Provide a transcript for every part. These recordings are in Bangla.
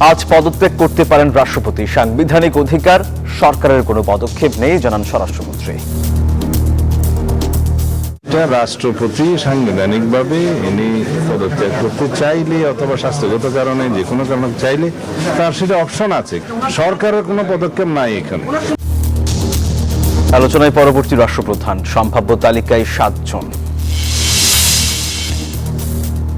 আজ পদত্যাগ করতে পারেন রাষ্ট্রপতি। সাংবিধানিক অধিকার, সরকারের কোনো পদক্ষেপ নেই, জানান স্বরাষ্ট্রমন্ত্রী। রাষ্ট্রপতি সাংবিধানিকভাবে ইনি পদত্যাগ করতে চাইলে অথবা স্বাস্থ্যগত কারণে যে কোনো কারণে চাইলে তার সেটা অপশন আছে। সরকারের কোনো পদক্ষেপ নাই এখানে। আলোচনায় পরবর্তী রাষ্ট্রপ্রধান, সম্ভাব্য তালিকায় 7 জন।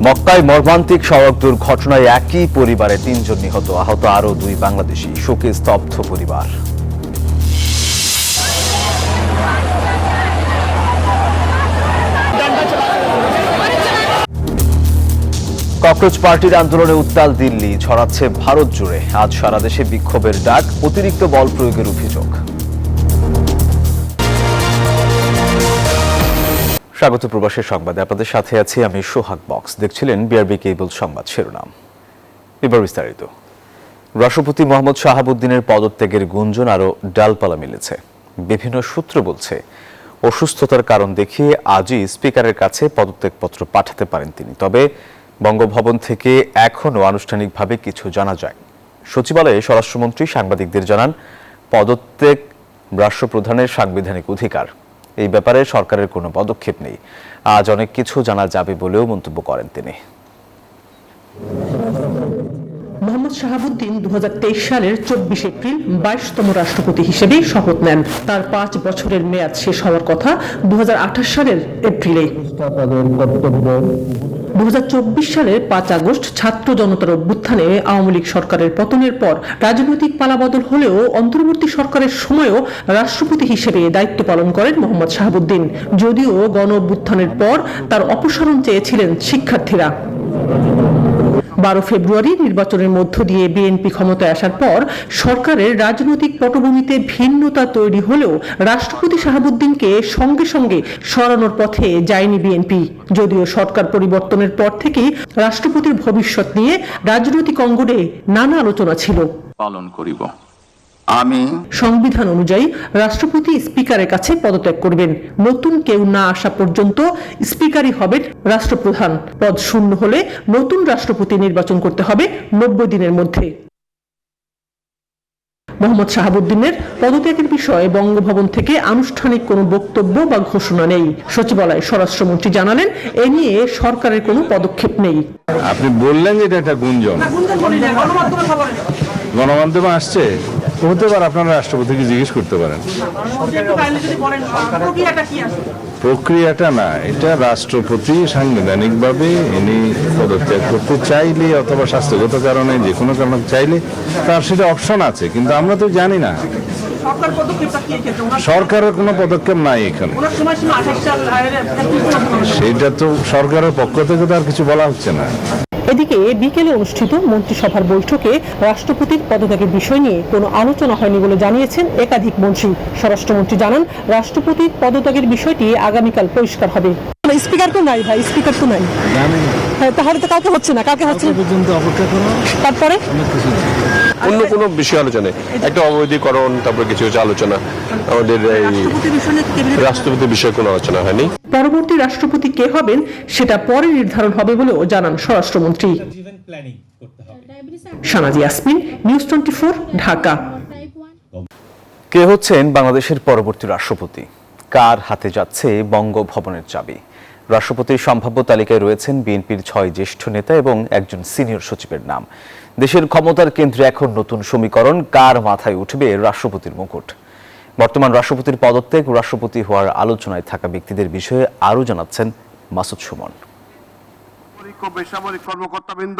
মক্কায় মর্মান্তিক সড়ক দুর্ঘটনায় একই পরিবারে 3 জন নিহত, আহত আরও 2 বাংলাদেশি। শোকে স্তব্ধ পরিবার। ককরোচ পার্টির আন্দোলনে উত্তাল দিল্লি, ছড়াচ্ছে ভারত জুড়ে। আজ সারা দেশে বিক্ষোভের ডাক, অতিরিক্ত বল প্রয়োগের অভিযোগ। স্বাগত প্রবাসের সংবাদে, আপনাদের সাথে আছি আমি সোহাগ বক্স। দেখছিলেন বিআরবি কেবল সংবাদ শিরোনাম। এবার বিস্তারিত। রাষ্ট্রপতি মোহাম্মদ শাহাবুদ্দিনের পদত্যাগের গুঞ্জন আরও ডালপালা মিলেছে। বিভিন্ন সূত্র বলছে, অসুস্থতার কারণ দেখিয়ে আজই স্পিকারের কাছে পদত্যাগপত্র পাঠাতে পারেন তিনি। তবে বঙ্গভবন থেকে এখনও আনুষ্ঠানিকভাবে কিছু জানা যায়। সচিবালয়ে স্বরাষ্ট্রমন্ত্রী সাংবাদিকদের জানান, পদত্যাগ রাষ্ট্রপ্রধানের সাংবিধানিক অধিকার। এই ব্যাপারে সরকারের কোনো পদক্ষেপ নেই। আজ অনেক কিছু জানা যাবে বলেও মন্তব্য করেন তিনি। মোহাম্মদ শাহাবুদ্দিন 2023 সালের 24 এপ্রিল 22তম রাষ্ট্রপতি হিসেবে শপথ নেন। তার 5 বছরের মেয়াদ শেষ হওয়ার কথা 2028 সালের এপ্রিলে। 2024 সালের 5 আগস্ট ছাত্র জনতার অভ্যুত্থানে আওয়ামী লীগ সরকারের পতনের পর রাজনৈতিক পালাবদল হলেও অন্তর্বর্তী সরকারের সময়ও রাষ্ট্রপতি হিসেবে দায়িত্ব পালন করেন মোহাম্মদ শাহাবুদ্দিন। যদিও গণ অভ্যুত্থানের পর তার অপসারণ চেয়েছিলেন শিক্ষার্থীরা। 12 ফেব্রুয়ারি নির্বাচনের মধ্য দিয়ে বিএনপি ক্ষমতায় আসার পর সরকারের রাজনৈতিক পটভূমিতে ভিন্নতা তৈরি হলেও রাষ্ট্রপতি শাহাবুদ্দিনকে সঙ্গে সঙ্গে সরানোর পথে যায়নি বিএনপি। যদিও সরকার পরিবর্তনের পর থেকেই রাষ্ট্রপতির ভবিষ্যৎ নিয়ে রাজনৈতিক অঙ্গনে নানা আলোচনা ছিল। পালন করিব। আমি সংবিধান অনুযায়ী রাষ্ট্রপতি স্পিকারের কাছে পদত্যাগ করবেন। নতুন কেউ না আসা পর্যন্ত স্পিকারই হবেন রাষ্ট্রপ্রধান। পদ শূন্য হলে নতুন রাষ্ট্রপতি নির্বাচন করতে হবে 90 দিনের মধ্যে। মোহাম্মদ শাহাবুদ্দিনের পদত্যাগের বিষয়ে বঙ্গভবন থেকে আনুষ্ঠানিক কোনো বক্তব্য বা ঘোষণা নেই। সচিবালয়ে স্বরাষ্ট্রমন্ত্রী জানালেন, এ নিয়ে সরকারের কোনো পদক্ষেপ নেই। আপনি বললেন যে এটা একটা গুঞ্জন, গণমাধ্যমে আসছে, হতে পারে আপনারা রাষ্ট্রপতিকে জিজ্ঞেস করতে পারেন। প্রক্রিয়াটা না, এটা রাষ্ট্রপতি সাংবিধানিকভাবে ইনি পদত্যাগ করতে চাইলে অথবা স্বাস্থ্যগত কারণে যে কোনো কারণে চাইলে তার সেটা অপশন আছে, কিন্তু আমরা তো জানি না। সরকারের কোনো পদক্ষেপ নাই এখানে। সেটা তো সরকারের পক্ষ থেকে তো আর কিছু বলা হচ্ছে না। এদিকে বিকেলে অনুষ্ঠিত মন্ত্রিসভার বৈঠকে রাষ্ট্রপতির পদত্যাগের বিষয় নিয়ে কোনো আলোচনা হয়নি বলে জানিয়েছেন একাধিক মন্ত্রী। স্বরাষ্ট্রমন্ত্রী জানান, রাষ্ট্রপতির পদত্যাগের বিষয়টি আগামীকাল পরিষ্কার হবে। স্পিকার তো নাই ভাই, স্পিকার তো নাই, তাহলে তো কাউকে হচ্ছে না, কাউকে হচ্ছে তারপরে অন্য কোনো বিষয় আলোচনা, একটা অবৈধীকরণ, তারপরে কিছু আলোচনা, আমাদের এই রাষ্ট্রপতির বিষয়ে কোনো আলোচনা হয়নি। পরবর্তী রাষ্ট্রপতি কে হবেন সেটা পরে নির্ধারণ হবে বলেও জানান স্বরাষ্ট্রমন্ত্রী। শানাজি ইয়াসমিন, নিউজ 24, ঢাকা। কে হচ্ছেন বাংলাদেশের পরবর্তী রাষ্ট্রপতি? কার হাতে যাচ্ছে বঙ্গভবনের চাবি? রাষ্ট্রপতির সম্ভাব্য তালিকায় রয়েছেন বিএনপির 6 জ্যেষ্ঠ নেতা এবং একজন সিনিয়র সচিবের নাম। দেশের ক্ষমতার কেন্দ্রে এখন নতুন সমীকরণ, কার মাথায় উঠবে রাষ্ট্রপতির মুকুট? বর্তমান রাষ্ট্রপতির পদত্যাগ, রাষ্ট্রপতি হওয়ার আলোচনায় থাকা ব্যক্তিদের বিষয়ে আরও জানাচ্ছেন মাসুদ সুমন। বেসামরিক কর্মকর্তাবৃন্দ,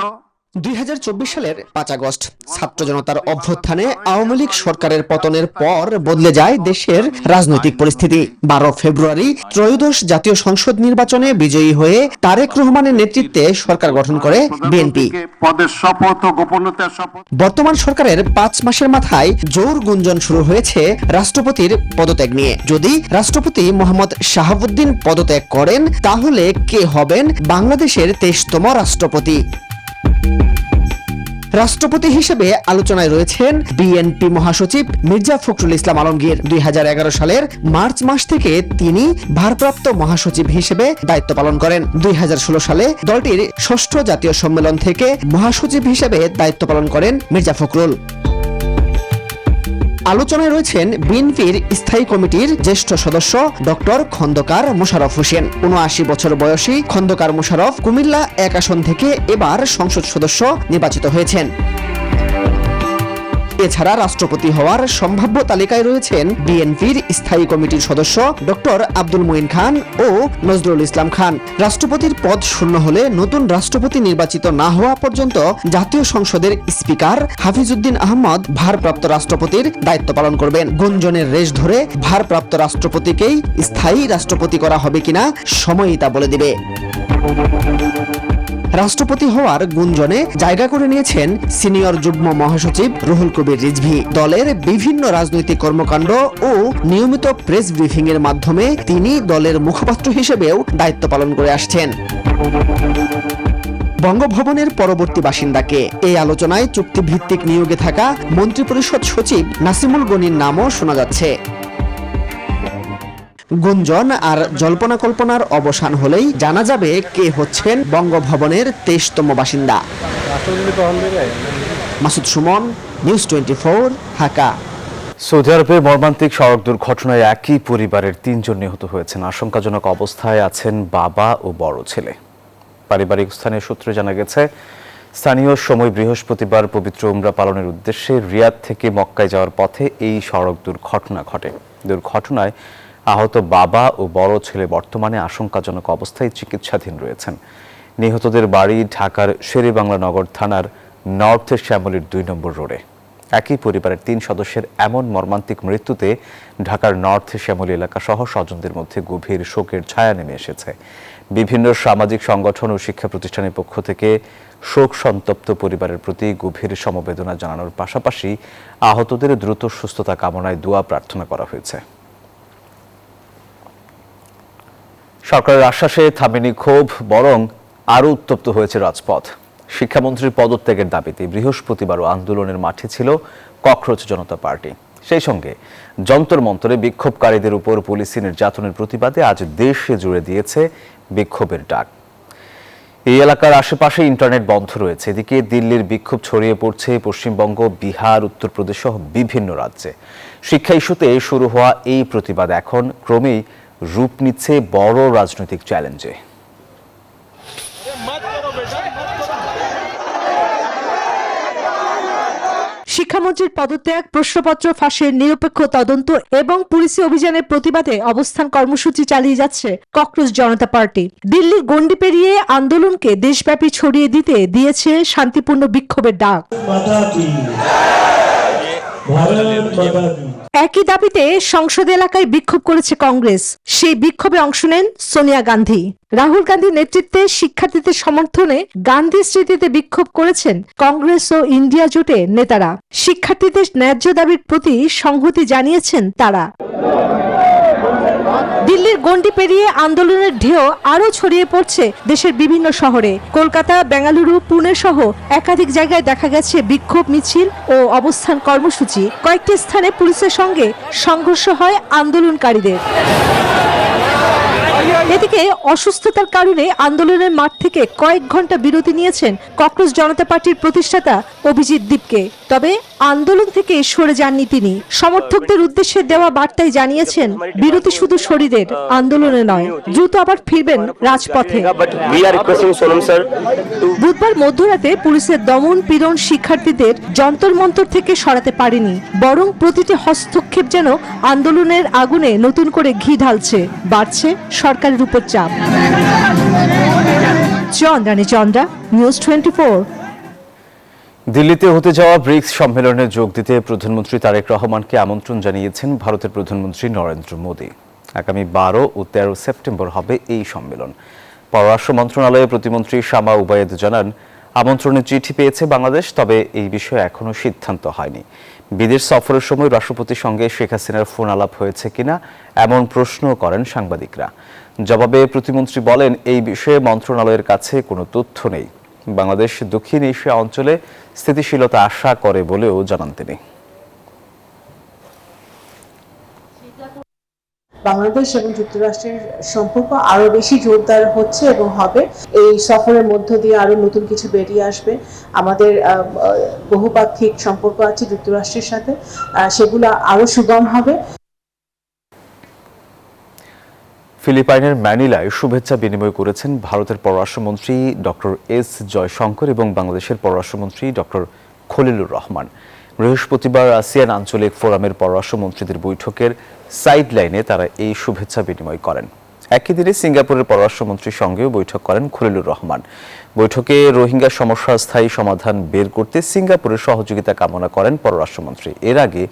2024 সালের 5 আগস্ট ছাত্র জনতার অভ্যুত্থানে আওয়ামী লীগ সরকারের পতনের পর বদলে যায় দেশের রাজনৈতিক পরিস্থিতি। 12 ফেব্রুয়ারি ত্রয়োদশ জাতীয় সংসদ নির্বাচনে বিজয়ী হয়ে তারেক রহমানের নেতৃত্বে সরকার গঠন করে বিএনপি। পদের শপথ ও গোপনীয়তার শপথ। বর্তমান সরকারের 5 মাসের মাথায় জোর গুঞ্জন শুরু হয়েছে রাষ্ট্রপতির পদত্যাগ নিয়ে। যদি রাষ্ট্রপতি মোহাম্মদ শাহাবুদ্দিন পদত্যাগ করেন, তাহলে কে হবেন বাংলাদেশের 23তম রাষ্ট্রপতি? রাষ্ট্রপতি হিসেবে আলোচনায় রয়েছেন বিএনপি মহাসচিব মির্জা ফখরুল ইসলাম আলমগীর। 2011 সালের মার্চ মাস থেকে তিনি ভারপ্রাপ্ত মহাসচিব হিসেবে দায়িত্ব পালন করেন। 2016 সালে দলটির 6ষ্ঠ জাতীয় সম্মেলন থেকে মহাসচিব হিসেবে দায়িত্ব পালন করেন মির্জা ফখরুল। আলোচনায় রয়েছেন বিএনপির স্থায়ী কমিটির জ্যেষ্ঠ সদস্য ডক্টর খন্দকার মোশাররফ হোসেন। ৭৯ বছর বয়সী খন্দকার মোশাররফ কুমিল্লা 1 আসন থেকে এবার সংসদ সদস্য নির্বাচিত হয়েছেন। এছাড়া রাষ্ট্রপতি হওয়ার সম্ভাব্য তালিকায় রয়েছেন বিএনপির স্থায়ী কমিটির সদস্য ডক্টর আব্দুল মুইন খান ও নজরুল ইসলাম খান। রাষ্ট্রপতির পদ শূন্য হলে নতুন রাষ্ট্রপতি নির্বাচিত না হওয়া পর্যন্ত জাতীয় সংসদের স্পিকার হাফিজউদ্দিন আহমদ ভারপ্রাপ্ত রাষ্ট্রপতির দায়িত্ব পালন করবেন। গুঞ্জনের রেশ ধরে ভারপ্রাপ্ত রাষ্ট্রপতিকেই স্থায়ী রাষ্ট্রপতি করা হবে কিনা সময়ই তা বলে দিবে। রাষ্ট্রপতি হওয়ার গুঞ্জনে জায়গা করে নিয়েছেন সিনিয়র যুগ্ম মহাসচিব রুহুল কবির রিজভী। দলের বিভিন্ন রাজনৈতিক কর্মকাণ্ড ও নিয়মিত প্রেস ব্রিফিং এর মাধ্যমে তিনি দলের মুখপাত্র হিসেবেও দায়িত্ব পালন করে আসছেন। বঙ্গভবনের পরবর্তী বাসিন্দাকে এই আলোচনায় চুক্তিভিত্তিক নিয়োগে থাকা মন্ত্রিপরিষদ সচিব নাসিমুল গনির নামও শোনা যাচ্ছে। গুঞ্জন আর জল্পনা কল্পনার অবসান হলেই জানা যাবে কে হচ্ছেন বঙ্গভবনের 23তম বাসিন্দা। মাসুদ সুমন, নিউজ 24, ঢাকা। সৌদি আরবে মর্মান্তিক সড়ক দুর্ঘটনায় একই পরিবারের 3 জন নিহত হয়েছেন। আশঙ্কাজনক অবস্থায় আছেন বাবা ও বড় ছেলে। পারিবারিক স্থানীয় সূত্রে জানা গেছে, স্থানীয় সময় বৃহস্পতিবার পবিত্র উমরা পালনের উদ্দেশ্যে রিয়াদ থেকে মক্কায় যাওয়ার পথে এই সড়ক দুর্ঘটনা ঘটে। দুর্ঘটনায় আহত বাবা ও বড় ছেলে বর্তমানে আশঙ্কাজনক অবস্থায় চিকিৎসাধীন রয়েছেন। নিহতদের বাড়ি ঢাকার শেরেবাংলা নগর থানার নর্থ শ্যামলীর 2 নম্বর রোডে। একই পরিবারের 3 সদস্যের এমন মর্মান্তিক মৃত্যুতে ঢাকার নর্থ শ্যামলী এলাকা সহ স্বজনদের মধ্যে গভীর শোকের ছায়া নেমে এসেছে। বিভিন্ন সামাজিক সংগঠন ও শিক্ষা প্রতিষ্ঠানের পক্ষ থেকে শোক সন্তপ্ত পরিবারের প্রতি গভীর সমবেদনা জানানোর পাশাপাশি আহতদের দ্রুত সুস্থতা কামনায় দোয়া প্রার্থনা করা হয়েছে। সরকারের আশ্বাসে থামেনি ক্ষোভ, বরং আরও উত্তপ্ত হয়েছে রাজপথ। শিক্ষামন্ত্রীর পদত্যাগের দাবিতে বৃহস্পতিবারও আন্দোলনের মাঠে ছিল ককরোচ জনতা পার্টি। সেই সঙ্গে যন্তর মন্তরে বিক্ষোভকারীদের উপর পুলিশি নির্যাতনের প্রতিবাদে আজ দেশে জুড়ে দিয়েছে বিক্ষোভের ডাক। এই এলাকার আশেপাশে ইন্টারনেট বন্ধ রয়েছে। এদিকে দিল্লির বিক্ষোভ ছড়িয়ে পড়ছে পশ্চিমবঙ্গ, বিহার, উত্তরপ্রদেশ সহ বিভিন্ন রাজ্যে। শিক্ষা ইস্যুতে শুরু হওয়া এই প্রতিবাদ এখন ক্রমেই রূপ নিচ্ছে বড় রাজনৈতিক চ্যালেঞ্জে। শিক্ষামন্ত্রীর পদত্যাগ, প্রশ্নপত্র ফাঁসের নিরপেক্ষ তদন্ত এবং পুলিশি অভিযানের প্রতিবাদে অবস্থান কর্মসূচি চালিয়ে যাচ্ছে ককরোচ জনতা পার্টি। দিল্লির গণ্ডি পেরিয়ে আন্দোলনকে দেশব্যাপী ছড়িয়ে দিতে দিয়েছে শান্তিপূর্ণ বিক্ষোভের ডাক। একই দাবিতে সংসদ এলাকায় বিক্ষোভ করেছে কংগ্রেস। সেই বিক্ষোভে অংশ নেন সোনিয়া গান্ধী। রাহুল গান্ধীর নেতৃত্বে শিক্ষার্থীদের সমর্থনে গান্ধী স্মৃতিতে বিক্ষোভ করেছেন কংগ্রেস ও ইন্ডিয়া জোটের নেতারা। শিক্ষার্থীদের ন্যায্য দাবির প্রতি সংহতি জানিয়েছেন তারা। দিল্লির গণ্ডি পেরিয়ে আন্দোলনের ঢেউ আরও ছড়িয়ে পড়ছে দেশের বিভিন্ন শহরে। কলকাতা, বেঙ্গালুরু, পুনে সহ একাধিক জায়গায় দেখা গেছে বিক্ষোভ মিছিল ও অবস্থান কর্মসূচি। কয়েকটি স্থানে পুলিশের সঙ্গে সংঘর্ষ হয় আন্দোলনকারীদের। এদিকে অসুস্থতার কারণে আন্দোলনের মাঠ থেকে কয়েক ঘন্টা বিরতি নিয়েছেন ককরোচ জনতা পার্টির প্রতিষ্ঠাতা অভিজিৎ দীপকে। তবে আন্দোলন থেকে সরে যাননি তিনি। সমর্থকদের উদ্দেশ্যে দেওয়া বার্তায় জানিয়েছেন, বিরতি শুধু শরীরের, আন্দোলনে নয়, দ্রুত আবার ফিরবেন রাজপথে। বুধবার মধ্যরাতে পুলিশের দমন পীড়ন শিক্ষার্থীদের যন্তর মন্তর থেকে সরাতে পারেনি, বরং প্রতিটি হস্তক্ষেপ যেন আন্দোলনের আগুনে নতুন করে ঘি ঢালছে। বাড়ছে সরকারের উপর চাপ। চন্দ্রা, নিউজ 24। দিল্লিতে হতে যাওয়া ব্রিক্স সম্মেলনে যোগ দিতে প্রধানমন্ত্রী তারেক রহমানকে আমন্ত্রণ জানিয়েছেন ভারতের প্রধানমন্ত্রী নরেন্দ্র মোদী। আগামী 12 ও 13 সেপ্টেম্বর হবে এই সম্মেলন। পররাষ্ট্র মন্ত্রণালয়ের প্রতিমন্ত্রী শামা উবায়েদ জানান, আমন্ত্রণের চিঠি পেয়েছে বাংলাদেশ, তবে এই বিষয়ে এখনও সিদ্ধান্ত হয়নি। বিদেশ সফরের সময় রাষ্ট্রপতির সঙ্গে শেখ হাসিনার ফোন আলাপ হয়েছে কিনা এমন প্রশ্ন করেন সাংবাদিকরা। জবাবে প্রতিমন্ত্রী বলেন, এই বিষয়ে মন্ত্রণালয়ের কাছে কোনো তথ্য নেই। বাংলাদেশ দক্ষিণ এশিয়া অঞ্চলে স্থিতিশীলতা আশা করে বলেও জানান তিনি। বাংলাদেশ এবং যুক্তরাষ্ট্রের সম্পর্ক আরো বেশি জোরদার হচ্ছে এবং হবে। এই সফরের মধ্য দিয়ে আরো নতুন কিছু বেরিয়ে আসবে। আমাদের বহুপাক্ষিক সম্পর্ক আছে যুক্তরাষ্ট্রের সাথে, সেগুলো আরো সুগম হবে। ফিলিপাইনের ম্যানিলায় শুভেচ্ছা বিনিময় করেছেন ভারতের পররাষ্ট্রমন্ত্রী ডক্টর এস জয়শঙ্কর এবং বাংলাদেশের পররাষ্ট্রমন্ত্রী ডক্টর খলিলুর রহমান। বৃহস্পতিবার আসিয়ান আঞ্চলিক ফোরামের পররাষ্ট্রমন্ত্রীদের বৈঠকের সাইড লাইনে তারা এই শুভেচ্ছা বিনিময় করেন। একই দিনে সিঙ্গাপুরের পররাষ্ট্রমন্ত্রীর সঙ্গেও বৈঠক করেন খলিলুর রহমান। বৈঠকে রোহিঙ্গা সমস্যার স্থায়ী সমাধান বের করতে সিঙ্গাপুরের সহযোগিতা কামনা করেন পররাষ্ট্রমন্ত্রী। এর আগে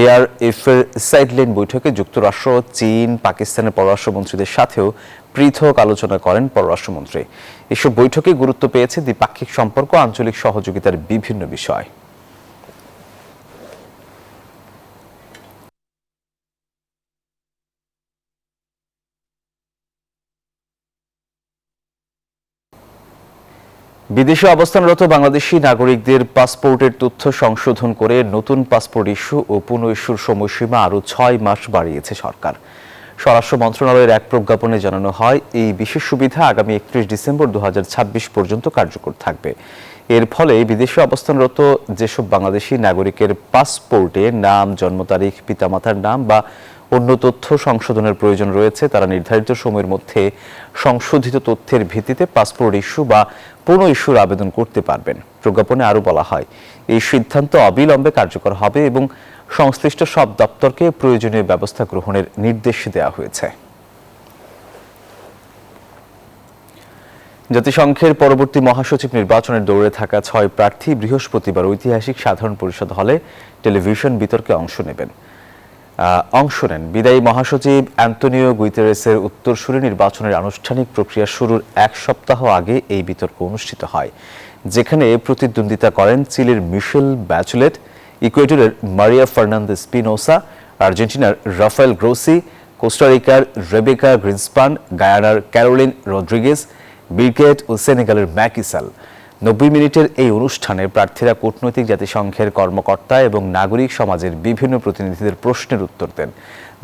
এআরএফ এর সাইডলাইন বৈঠকে যুক্তরাষ্ট্র, চীন, পাকিস্তানের পররাষ্ট্রমন্ত্রীদের সাথেও পৃথক আলোচনা করেন পররাষ্ট্রমন্ত্রী। এসব বৈঠকে গুরুত্ব পেয়েছে দ্বিপাক্ষিক সম্পর্ক, আঞ্চলিক সহযোগিতার বিভিন্ন বিষয়। বিদেশে অবস্থানরত বাংলাদেশি নাগরিকদের পাসপোর্টের তথ্য সংশোধন করে নতুন পাসপোর্ট ইস্যু ও পুনঃ ইস্যুর সময়সীমা আরও 6 মাস বাড়িয়েছে সরকার। স্বরাষ্ট্র মন্ত্রণালয়ের এক প্রজ্ঞাপনে জানানো হয়, এই বিশেষ সুবিধা আগামী 31 ডিসেম্বর 2026 পর্যন্ত কার্যকর থাকবে। এর ফলে বিদেশে অবস্থানরত যেসব বাংলাদেশি নাগরিকের পাসপোর্টে নাম, জন্ম তারিখ, পিতামাতার নাম বা অন্য তথ্য সংশোধনের প্রয়োজন রয়েছে, তারা নির্ধারিত সময়ের মধ্যে সংশোধিত তথ্যের ভিত্তিতে পাসপোর্ট ইস্যু বা পুনঃ ইস্যুর আবেদন করতে পারবেন। প্রজ্ঞাপনে আরও বলা হয়, এই সিদ্ধান্ত অবিলম্বে কার্যকর হবে এবং সংশ্লিষ্ট সব দপ্তরকে প্রয়োজনীয় ব্যবস্থা গ্রহণের নির্দেশ দেওয়া হয়েছে। জাতিসংঘের পরবর্তী মহাসচিব নির্বাচনের দৌড়ে থাকা 6 প্রার্থী বৃহস্পতিবার ঐতিহাসিক সাধারণ পরিষদ হলে টেলিভিশন বিতর্কে অংশ নেন। বিদায়ী মহাসচিব অ্যান্তোনিও গুইতেরেসের উত্তরসূরি নির্বাচনের আনুষ্ঠানিক প্রক্রিয়া শুরুর 1 সপ্তাহ আগে এই বিতর্ক অনুষ্ঠিত হয়, যেখানে প্রতিদ্বন্দ্বিতা করেন চিলির মিশেল ব্যাচেলেট, ইকুয়েডরের মারিয়া ফার্নান্দেজ স্পিনোসা, আর্জেন্টিনার রাফায়েল গ্রোসি, কোস্টারিকার রেবেকা গ্রিন্সপান, গায়ানার ক্যারোলিন রদ্রিগেজ, বিরকেট ও সেনেগালের ম্যাকি সাল। 90 মিনিটের এই অনুষ্ঠানে প্রার্থীরা কূটনৈতিক, জাতিসংঘের কর্মকর্তা এবং নাগরিক সমাজের বিভিন্ন প্রতিনিধিদের প্রশ্নের উত্তর দেন।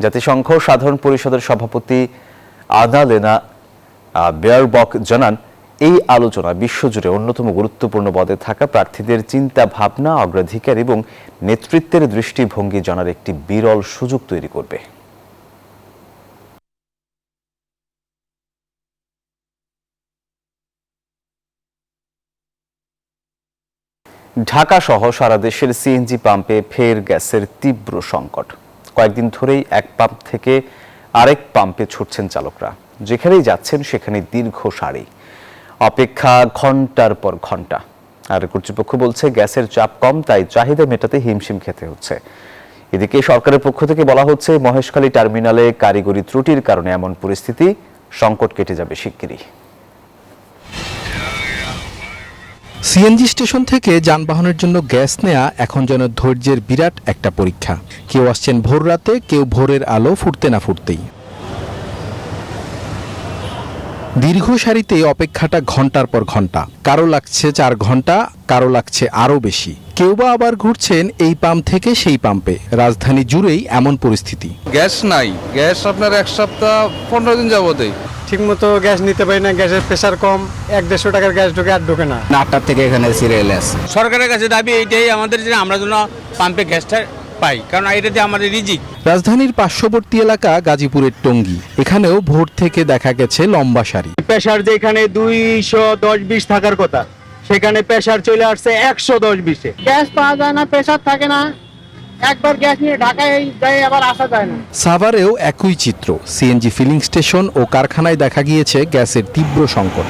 জাতিসংঘ সাধারণ পরিষদের সভাপতি আনালেনা বেয়ারবক জানান, এই আলোচনা বিশ্বজুড়ে অন্যতম গুরুত্বপূর্ণ পদে থাকা প্রার্থীদের চিন্তা ভাবনা, অগ্রাধিকার এবং নেতৃত্বের দৃষ্টিভঙ্গি জানার একটি বিরল সুযোগ তৈরি করবে। ঢাকা সহ সারা দেশের সিএনজি পাম্পে ফের গ্যাসের তীব্র সংকট। কয়েকদিন ধরেই এক পাম্প থেকে আরেক পাম্পে ছুটছেন চালকরা। যেখানেই যাচ্ছেন সেখানে দীর্ঘ সারি, অপেক্ষা ঘন্টার পর ঘন্টা। আর কর্তৃপক্ষ বলছে গ্যাসের চাপ কম, তাই চাহিদা মেটাতে হিমশিম খেতে হচ্ছে। এদিকে সরকারের পক্ষ থেকে বলা হচ্ছে, মহেশখালী টার্মিনালে কারিগরি ত্রুটির কারণে এমন পরিস্থিতি, সংকট কেটে যাবে শিগগিরই। সিএনজি স্টেশন থেকে যানবাহনের জন্য গ্যাস নেওয়া এখন যেন ধৈর্যের বিরাট একটা পরীক্ষা। কেউ আসছেন ভোর রাতে, কেউ ভোরের আলো ফুটতে না ফুটতেই। দীর্ঘ সারিতে অপেক্ষাটা ঘন্টার পর ঘন্টা, কারো লাগছে 4 ঘন্টা, কারো লাগছে আরও বেশি। কেউ বা আবার ঘুরছেন এই পাম্প থেকে সেই পাম্পে। রাজধানী জুড়েই এমন পরিস্থিতি। গ্যাস নাই, গ্যাস আপনার 1 সপ্তাহ 15 দিন যাবতেই ঠিকমতো গ্যাস নিতে পারি না, গ্যাসের প্রেসার কম, 1-150 টাকার গ্যাস ঢোকে আর ঢোকে না। 8টার থেকে এখানে সিরিয়াল আছে। সরকারের কাছে দাবি এইটাই আমাদের, যে আমরা যেন পাম্পে গ্যাসটা পাই, কারণ এটাতে আমাদের রিজিক। রাজধানীর পার্শ্ববর্তী এলাকা গাজীপুরের টঙ্গী, এখানেও ভোর থেকে দেখা গেছে লম্বা সারি। প্রেসার যেখানে 210-20 থাকার কথা, সেখানে প্রেসার চলে আসছে 110-20-এ। গ্যাস পাওয়া যায় না, প্রেসার থাকে না, একবার গ্যাস নিয়ে ঢাকায় যাই আবার আসা যায় না। সাভারেও একই চিত্র। সিএনজি ফিলিং স্টেশন ও কারখানায় দেখা গিয়েছে গ্যাসের তীব্র সংকট।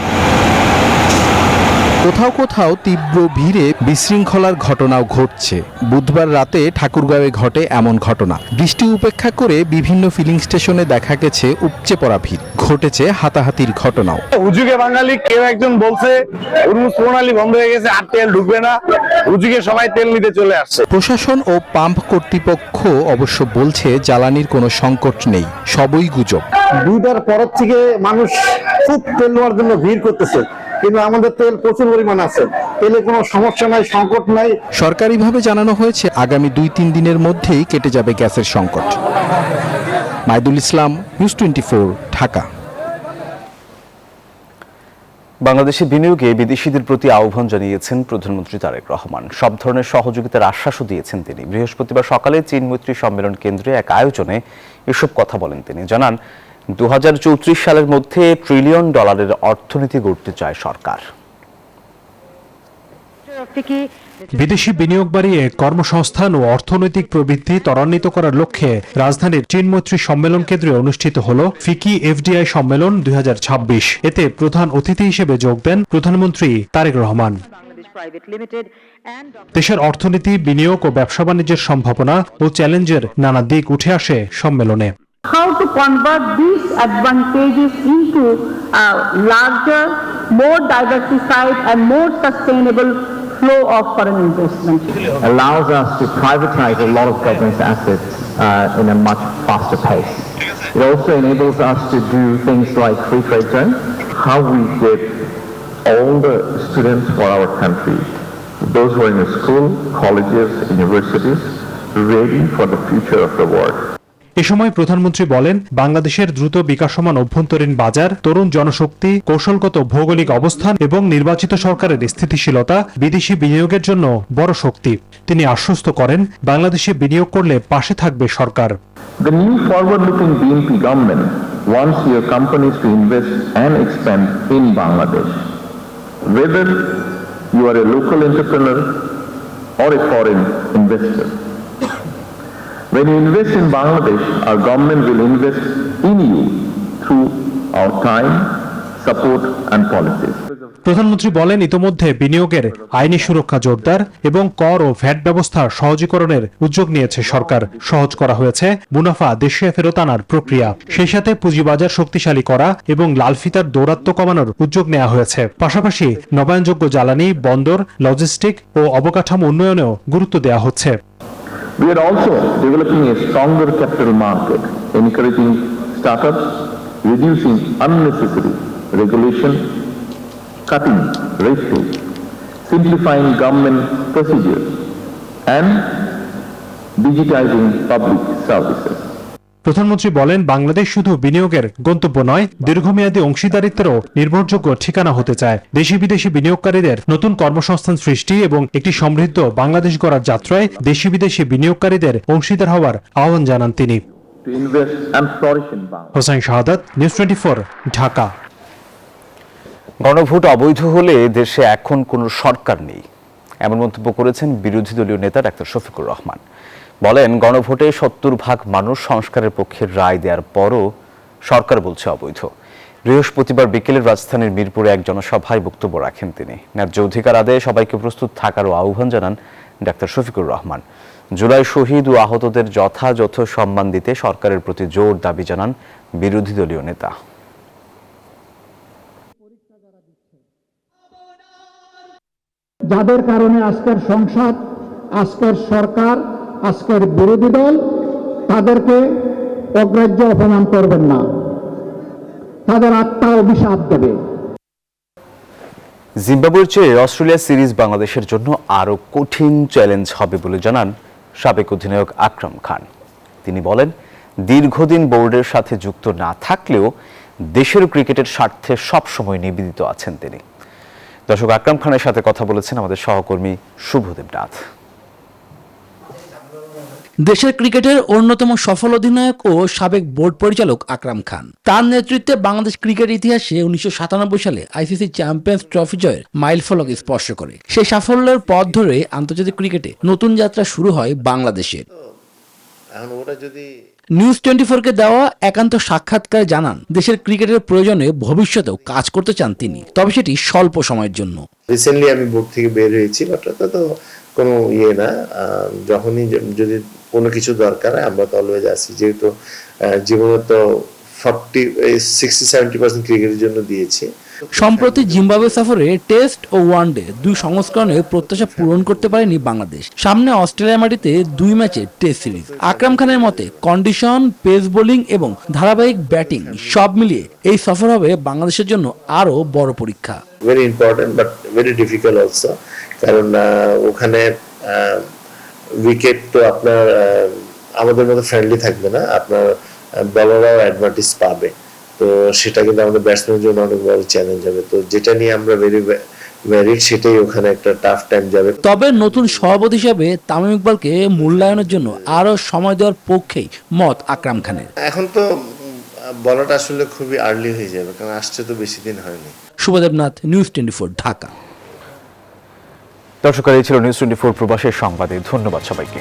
কোথাও কোথাও তীব্র ভিড়ে বিশৃঙ্খলার ঘটনাও ঘটছে। বুধবার রাতে ঠাকুরগাঁওয়ে ঘটে এমন ঘটনা। বৃষ্টি উপেক্ষা করে বিভিন্ন ফিলিং স্টেশনে দেখা গেছে উপচে পড়া ভিড়। ঘটেছে হাতাহাতির ঘটনাও। হুজুগে বাঙালি কেউ একজন বলছে উরমুজ প্রণালী বন্ধ হয়ে গেছে, আর তেল ঢুকবে না, হুজুগে সবাই তেল নিতে চলে আসছে। প্রশাসন ও পাম্প কর্তৃপক্ষ অবশ্য বলছে জ্বালানির কোনো সংকট নেই, সবই গুজব। 2টার পর থেকে মানুষ খুব তেল নেওয়ার জন্য ভিড় করতেছে, কিন্তু আমাদের তেল প্রচুর পরিমাণ আছে, তেলে কোনো সমস্যা নাই, সংকট নাই। সরকারিভাবে জানানো হয়েছে আগামী 2-3 দিনের মধ্যেই কেটে যাবে গ্যাসের সংকট। মাইদুল ইসলাম, নিউজ 24, ঢাকা। বাংলাদেশে বিনিয়োগে বিদেশিদের প্রতি আহ্বান জানিয়েছেন প্রধানমন্ত্রী তারেক রহমান। সব ধরনের সহযোগিতার আশ্বাসও দিয়েছেন তিনি। বৃহস্পতিবার সকালে চীন মৈত্রী সম্মেলন কেন্দ্রে এক আয়োজনে এসব কথা বলেন তিনি। জানান, 2034 সালের মধ্যে $1 ট্রিলিয়ন অর্থনীতি গড়তে চায় সরকার। বিদেশি বিনিয়োগ বাড়িয়ে কর্মসংস্থান ও অর্থনৈতিক প্রবৃদ্ধি ত্বরান্বিত করার লক্ষ্যে রাজধানীর চীন মৈত্রী সম্মেলন কেন্দ্রে অনুষ্ঠিত হল ফিকি এফডিআই সম্মেলন 2026। এতে প্রধান অতিথি হিসেবে যোগ দেন প্রধানমন্ত্রী তারেক রহমান। দেশের অর্থনীতি, বিনিয়োগ ও ব্যবসা বাণিজ্যের সম্ভাবনা ও চ্যালেঞ্জের নানা দিক উঠে আসে সম্মেলনে। How to convert these advantages into a larger, more diversified and more sustainable flow of foreign investment. Allows us to privatize a lot of government assets in a much faster pace. It also enables us to do things like free trade zone, how we get all the students for our country, those who are in the school, colleges, universities, ready for the future of the world. এ সময় প্রধানমন্ত্রী বলেন, বাংলাদেশের দ্রুত বিকাশমান অভ্যন্তরীণ বাজার, তরুণ জনশক্তি, কৌশলগত ভৌগোলিক অবস্থান এবং নির্বাচিত সরকারের স্থিতিশীলতা বিদেশি বিনিয়োগের জন্য বড় শক্তি। তিনি আশ্বস্ত করেন, বাংলাদেশে বিনিয়োগ করলে পাশে থাকবে সরকার। The new forward-looking BNP government wants your companies to invest and expand in Bangladesh. Whether you are a local entrepreneur or a foreign investor. When you invest in Bangladesh, our government will invest in you through our time, support and policies. প্রধানমন্ত্রী বলেন, ইতোমধ্যে বিনিয়োগের আইনি সুরক্ষা জোরদার এবং কর ও ভ্যাট ব্যবস্থা সহজীকরণের উদ্যোগ নিয়েছে সরকার। সহজ করা হয়েছে মুনাফা দেশে ফেরত আনার প্রক্রিয়া। সেই সাথে পুঁজিবাজার শক্তিশালী করা এবং লালফিতার দৌরাত্ম্য কমানোর উদ্যোগ নেওয়া হয়েছে। পাশাপাশি নবায়নযোগ্য জ্বালানি, বন্দর, লজিস্টিক ও অবকাঠামো উন্নয়নেও গুরুত্ব দেওয়া হচ্ছে। We are also developing a stronger capital market, encouraging startups, reducing unnecessary regulation, cutting red tape, simplifying government procedures, and digitizing public services. প্রধানমন্ত্রী বলেন, বাংলাদেশ শুধু বিনিয়োগের গন্তব্য নয়, দীর্ঘমেয়াদী অংশীদারিত্বেরও নির্ভরযোগ্য ঠিকানা হতে চায়। দেশি বিদেশি বিনিয়োগকারীদের নতুন কর্মসংস্থান সৃষ্টি এবং একটি সমৃদ্ধ বাংলাদেশ গড়ার যাত্রায় দেশি বিদেশি বিনিয়োগকারীদের অংশীদার হওয়ার আহ্বান জানান তিনি। হোসেন শাহাদাত, নিউজ 24, ঢাকা। গণভোট অবৈধ হলে দেশে এখন কোনো সরকার নেই, এমন মন্তব্য করেছেন বিরোধী দলীয় নেতা ডাক্তার শফিকুর রহমান। বলেন, গণভোটে 70% মানুষ সংস্কারের পক্ষে রায় দেওয়ার পরও সরকার বলছে অবৈধ। বৃহস্পতিবার বিকেলে রাজধানীর মিরপুরে এক জনসভায় বক্তব্য রাখেন তিনি। ন্যায্য অধিকার আদায়ে সবাইকে প্রস্তুত থাকারও আহ্বান জানান ডাক্তার শফিকুর রহমান। জুলাই শহীদ ও আহতদের যথাযথ সম্মান দিতে সরকারের প্রতি জোর দাবি জানান বিরোধী দলীয় নেতা। যাদের কারণে আজকের সংসদ, আজকের সরকার, আজকের বিরোধী দল তাদেরকে অগ্রাহ্য অপমান করবেন না, তাদের আত্মা অভিশাপ দেবে। জিম্বাবুয়ের চেয়ে অস্ট্রেলিয়া সিরিজ বাংলাদেশের জন্য আরও কঠিন চ্যালেঞ্জ হবে বলে জানান সাবেক অধিনায়ক আকরাম খান। তিনি বলেন, দীর্ঘদিন বোর্ডের সাথে যুক্ত না থাকলেও দেশের ক্রিকেটের স্বার্থে সবসময় নিবেদিত আছেন তিনি। দর্শক, আকরাম খানের সাথে কথা বলেছেন আমাদের সহকর্মী শুভদেব নাথ। দেশের ক্রিকেটের অন্যতম সফল অধিনায়ক ও সাবেক বোর্ড পরিচালক আকরাম খান। তার নেতৃত্বে বাংলাদেশ ক্রিকেট ইতিহাসে 1997 সালে আইসিসি চ্যাম্পিয়ন্স ট্রফি জয়ের মাইলফলক স্পর্শ করে। সেই সাফল্যের পথ ধরে আন্তর্জাতিক ক্রিকেটে নতুন যাত্রা শুরু হয় বাংলাদেশের। নিউজ 24-কে দেওয়া একান্ত সাক্ষাৎকারে জানান, দেশের ক্রিকেটের প্রয়োজনে ভবিষ্যতেও কাজ করতে চান তিনি, তবে সেটি স্বল্প সময়ের জন্য। রিসেন্টলি আমি বোর্ড থেকে বের হয়েছি, বাট ওটা তো কোনো ইয়ে না। যখনই যদি কোনো কিছু দরকার হয় আমরা তো অলওয়েজ আসি, যেহেতু জীবনে তো 60-70% ক্রিকেটের জন্য দিয়েছি। সম্প্রতি জিম্বাবুয়ে সফরে টেস্ট ও ওয়ানডে 2 সংস্করণে প্রত্যাশা পূরণ করতে পারেনি বাংলাদেশ। সামনে অস্ট্রেলিয়া মাটিতে 2 ম্যাচের টেস্ট সিরিজ। আকরাম খানের মতে কন্ডিশন, পেস বোলিং এবং ধারাবাহিক ব্যাটিং সব মিলিয়ে এই সফর হবে বাংলাদেশের জন্য আরও বড় পরীক্ষা। Very important but very difficult also, কারণ ওখানে উইকেট তো আপনার আমাদের মতো ফ্রেন্ডলি থাকবে না, আপনার বলাররাও অ্যাডভান্টেজ পাবে, তো সেটা কিন্তু আমাদের ব্যাটসম্যানের জন্য অনেক বড় চ্যালেঞ্জ হবে। তো যেটা নিয়ে আমরা ভেরি ম্যারিড, সেটাই ওখানে একটা টাফ টাইম যাবে। তবে নতুন সভাপতি হিসেবে তামিম ইকবালকে মূল্যায়নের জন্য আরও সময় দেওয়ার পক্ষেই মত আকরাম খানের। এখন তো বলাটা আসলে খুবই আর্লি হয়ে যাবে, কারণ আসছে তো বেশি দিন হয়নি। শুভদেবনাথ, নিউজ 24, ঢাকা। দর্শক, এই ছিল নিউজ 24 প্রবাসের সংবাদে। ধন্যবাদ সবাইকে।